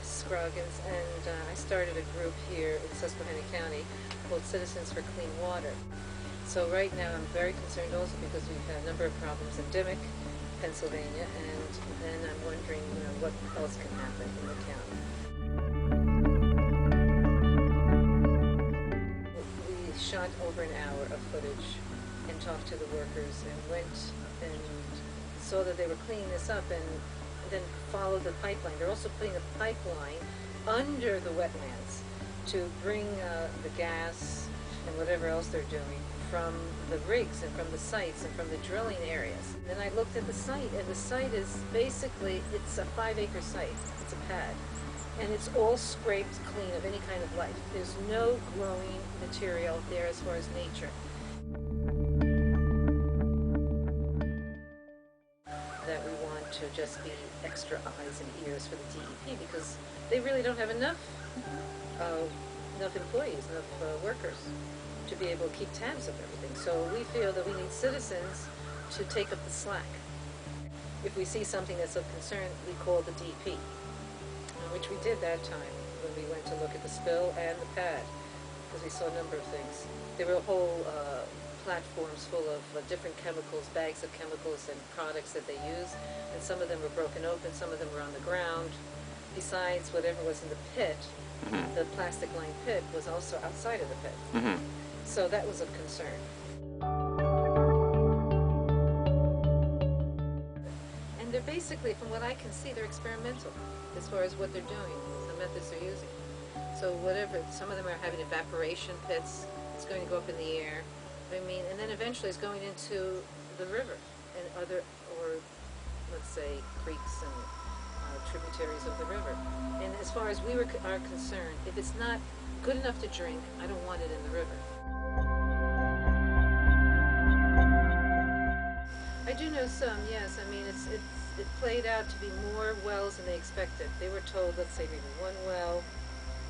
Scroggins, and I started a group here in Susquehanna County called Citizens for Clean Water. So right now I'm very concerned also because we've had a number of problems in Dimock, Pennsylvania, and then I'm wondering, what else can happen in the county. We shot over an hour of footage and talked to the workers and went and saw that they were cleaning this up, and then followed the pipeline. They're also putting a pipeline under the wetlands to bring the gas and whatever else they're doing from the rigs and from the sites and from the drilling areas. Then I looked at the site, and the site is basically, it's a 5-acre site. It's a pad. And it's all scraped clean of any kind of life. There's no growing material there as far as nature. That we want to just be extra eyes and ears for the DEP, because they really don't have enough employees, enough workers to be able to keep tabs of everything. So we feel that we need citizens to take up the slack. If we see something that's of concern, we call the DEP, which we did that time when we went to look at the spill and the pad, because we saw a number of things. There were whole platforms full of different chemicals, bags of chemicals and products that they use, and some of them were broken open, some of them were on the ground. Besides, whatever was in the pit, the plastic-lined pit, was also outside of the pit. So that was of concern. And they're basically, from what I can see, they're experimental as far as what they're doing, the methods they're using. So whatever, some of them are having evaporation pits. It's going to go up in the air. And then eventually it's going into the river and other, or let's say, creeks and tributaries of the river. And as far as we are concerned, if it's not good enough to drink, I don't want it in the river. I do know some, yes. It played out to be more wells than they expected. They were told, let's say, maybe one well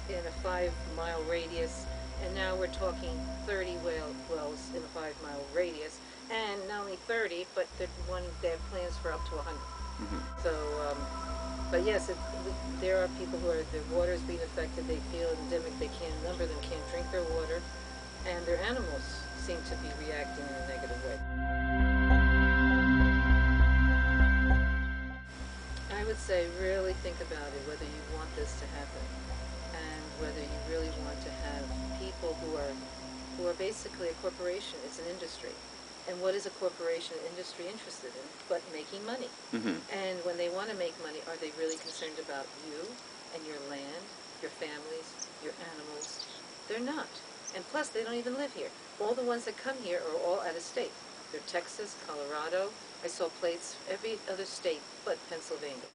in a 5-mile radius, and now we're talking 30 wells in a 5-mile radius, and not only 30, but they have plans for up to 100. So, but yes, there are people who their water is being affected. They feel endemic. A number of them can't drink their water, and their animals seem to be reacting in a negative way. I would say really think about it, whether you want this to happen, and whether you really want to have people who are basically a corporation. It's an industry. And what is a corporation industry interested in but making money? And when they want to make money, are they really concerned about you and your land, your families, your animals? They're not. And plus, they don't even live here. All the ones that come here are all out of state. They're Texas, Colorado. I saw plates every other state but Pennsylvania.